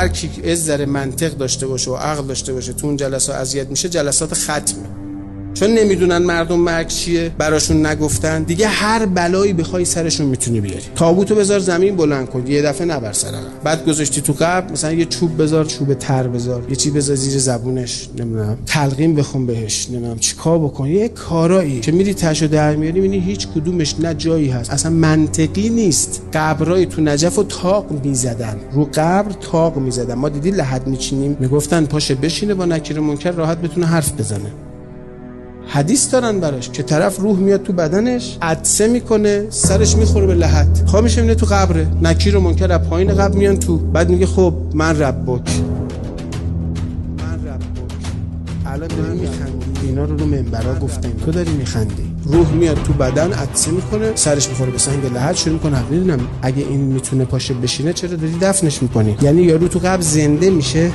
هر کی از ذره منطق داشته باشه و عقل داشته باشه تو اون جلسات اذیت میشه، جلسات ختمه. چون نمیدونن مردم مرگ چیه، براشون نگفتن دیگه. هر بلایی بخوای سرشون میتونی بیاری. تابوتو بذار زمین بلند کن، یه دفعه نبر سر عقب. بعد گذاشتی تو قبر، مثلا یه چوب بذار، چوب تر بذار، یه چیز بذار زیر زبونش، نمیدونم تلقین بخون بهش، نمیدونم چیکار بکن. یه کارایی که میری تاشو در میاری، میبینی هیچ کدومش نه جایی هست، اصلا منطقی نیست. قبرای تو نجف و تاق میزدن، رو قبر تاق میزدن. ما دیدی لحد میچینیم، میگفتن پاشه بشینه با نکیر منکر راحت بتونه حرف بزنه. حدیث دارن براش که طرف روح میاد تو بدنش، عطسه میکنه، سرش میخوره به لحد، خواب میشه میره تو قبره. نکیر و منکر از پایین قبر میان تو، بعد میگه خب من ربک. الان داری میخندی، اینا رو منبرا گفتن، تو داری میخندی. روح میاد تو بدن، عطسه میکنه، سرش میخوره به سنگ لحد، شروع میکنه نمیدونم اگه این میتونه پاشه بشینه چرا داری دفنش میکنی؟ یعنی یارو تو قبر زنده میشه.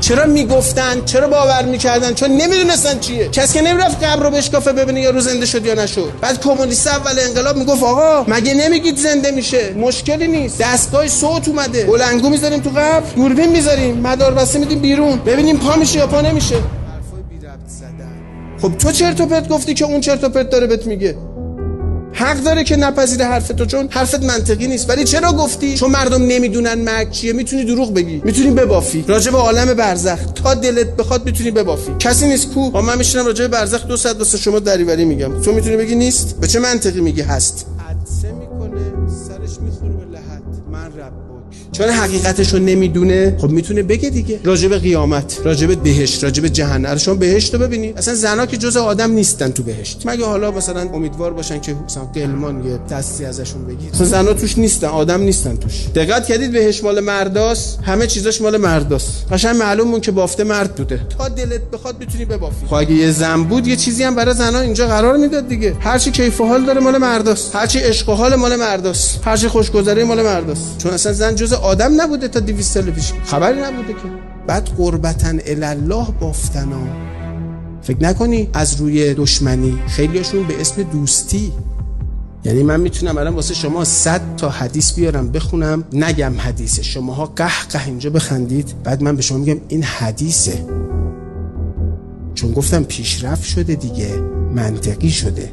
چرا میگفتن؟ چرا باور میکردن؟ چون نمیدونستن چیه. کسی که نمیرفت قبر رو بشکافه ببینه یارو زنده شد یا نشد. بعد کمونیست اول انقلاب میگفت آقا مگه نمیگید زنده میشه؟ مشکلی نیست، دستگاه صوت اومده، بلنگو میذاریم تو قبر، دوربین میذاریم، مدار بسته میدیم بیرون، ببینیم پا میشه یا پا نمیشه. حرفای بی ربط زدن. خب تو چرت و پرت گفتی که اون چرت و پرت داره بهت میگه. حق داره که نپذیره حرفتو، چون حرفت منطقی نیست. ولی چرا گفتی؟ چون مردم نمیدونن مرگ چیه. میتونی دروغ بگی، میتونی ببافی، راجع به عالم برزخ تا دلت بخواد میتونی ببافی. کسی نیست کو من میشینم راجع به برزخ 2 ساعت واسه شما دریوری میگم، تو میتونی بگی نیست؟ به چه منطقی میگی هست؟ عطسه میکنه، سرش میخوره به لحد، من ربک. چون حقیقتشو نمیدونه، خب میتونه بگه دیگه. راجع به قیامت، راجع به بهشت، راجع به جهنم. شما بهشتو ببینید، اصلا زنا که جزء آدم نیستن تو بهشت، مگه حالا مثلا امیدوار باشن که مثلا قلمان یه دستی ازشون بگیر. مثلا زنا توش نیستن، آدم نیستن توش. دقت کردید بهشت مال مرداست، همه چیزاش مال مرداست. قشنگ معلومه که بافته مرد بوده. تا دلت بخواد میتونی ببافی. خب اگه یه زن بود یه چیزی هم برای زنا اینجا قرار میداد دیگه. هر چی کیف و حال داره مال مرداست، هر چی عشق و حال مال مرداست، هر چی خوشگذری مال مرداست. چون اصلا زن جزء آدم نبوده تا 200 سال پیش، خبری نبوده که. بعد قربتن الله بافتنا. فکر نکنی از روی دشمنی، خیلیاشون به اسم دوستی. یعنی من میتونم الان واسه شما 100 تا حدیث بیارم بخونم، نگم حدیثه، شماها قه اینجا بخندید، بعد من به شما میگم این حدیثه. چون گفتم پیشرفت شده دیگه، منطقی شده.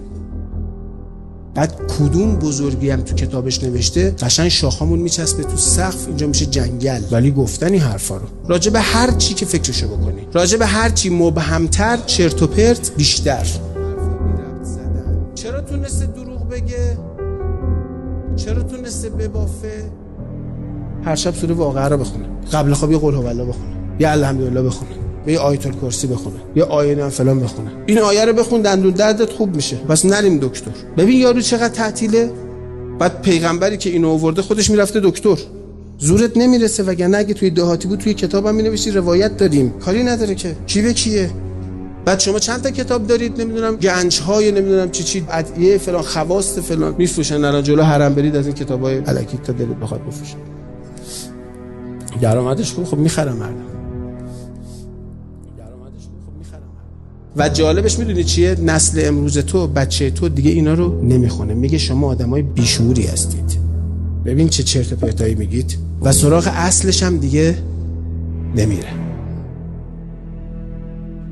بعد کدوم بزرگی هم تو کتابش نوشته قشنگ شاخامون میچسبه تو سقف، اینجا میشه جنگل. ولی گفتنی حرفا رو راجع به هر چی که فکرشو بکنی، راجع به هر چی مبهمتر، چرت و پرت بیشتر. چرا تونسته دروغ بگه؟ چرا تونسته ببافه؟ هر شب سوره واقعه رو بخونه، قبل خواب یه قل هوالله بخونه، یه الحمدلله بخونه، یه آیت الکرسی بخونه، یه آیه نام فلان بخونه. این آیه رو بخون دندون دردت خوب میشه. بس نریم دکتر. ببین یارو چقدر تعطیله. بعد پیغمبری که اینو آورده خودش میرفته دکتر. زورت نمیرسه، وگرنه اگه توی دهاتی بود توی کتابم مینوشتی روایت داریم، کاری نداره که کی به کیه. بعد شما چند تا کتاب دارید، نمیدونم گنج‌های نمیدونم چی ادعیه فلان خواست فلان میفروشن، الان جلو حرم برید از این کتابای الکی تا دلت بخواد بفروشن. درآمدش خوب، خب میخرم مردم. و جالبش میدونی چیه؟ نسل امروز تو، بچه تو دیگه اینا رو نمیخونه. میگه شما آدمای بیشعوری هستید. ببین چه چرت و پرتایی میگید. و سراغ اصلش هم دیگه نمیره.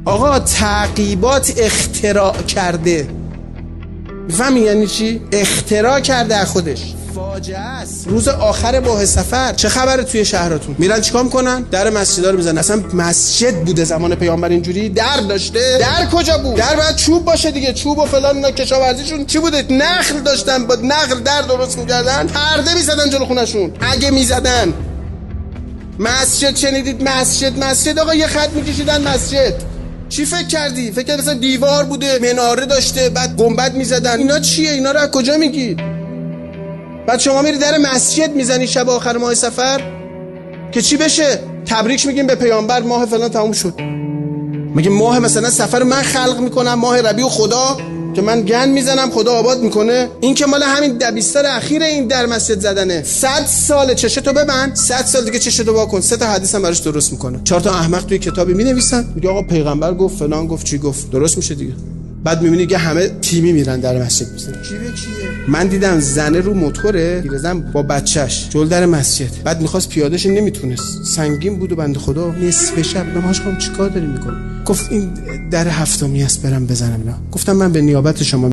آقا تعقیبات اختراع کرده. میفهمی یعنی چی؟ اختراع کرده از خودش. فاجعه است. روز آخر ماه سفر چه خبره توی شهراتون؟ میرن چیکار میکنن؟ در مسجدا رو میزنن. اصلا مسجد بوده زمان پیامبر اینجوری در داشته؟ در کجا بود؟ در باید چوب باشه دیگه، چوب و فلان. اینا کشاورزیشون چی بوده؟ نخل داشتن، با نخل در درست میکردن، پرده میزدن جلو خونشون. اگه میزدن مسجد شنیدید؟ مسجد آقا یه خط میکشیدن مسجد. چی فکر کردی؟ فکر کردی مثلا دیوار بوده، مناره داشته، بعد گنبد میزدن؟ اینا چیه؟ اینا رو از کجا میگی؟ بعد شما میری در مسجد میزنی شب آخر ماه سفر که چی بشه؟ تبریک میگیم به پیامبر، ماه فلان تموم شد. میگه ماه مثلا سفر من خلق میکنم، ماه ربیع خدا که من گند میزنم خدا آباد میکنه. این که مال همین 20 اخیر این در مسجد زدنه. 100 سال چشتو ببند، 100 سال دیگه چشتو وا کن. 3 تا حدیث هم براش درست میکنه. 4 تا احمق توی کتابی مینویسن، میگه آقا پیغمبر گفت فلان گفت چی گفت، درست میشه دیگه. بعد میبینی که همه تیمی میرن در مسجد میزنن. کی به کیه؟ من دیدم زنه رو موتوره، پیرزن با بچهش جلو در مسجد، بعد میخواست پیادهش نمیتونست، سنگین بود و بنده خدا نصف شب نماز خوام چیکار داری میکنی؟ گفت این در هفتمی است برم بزنم. نه گفتم من به نیابت شما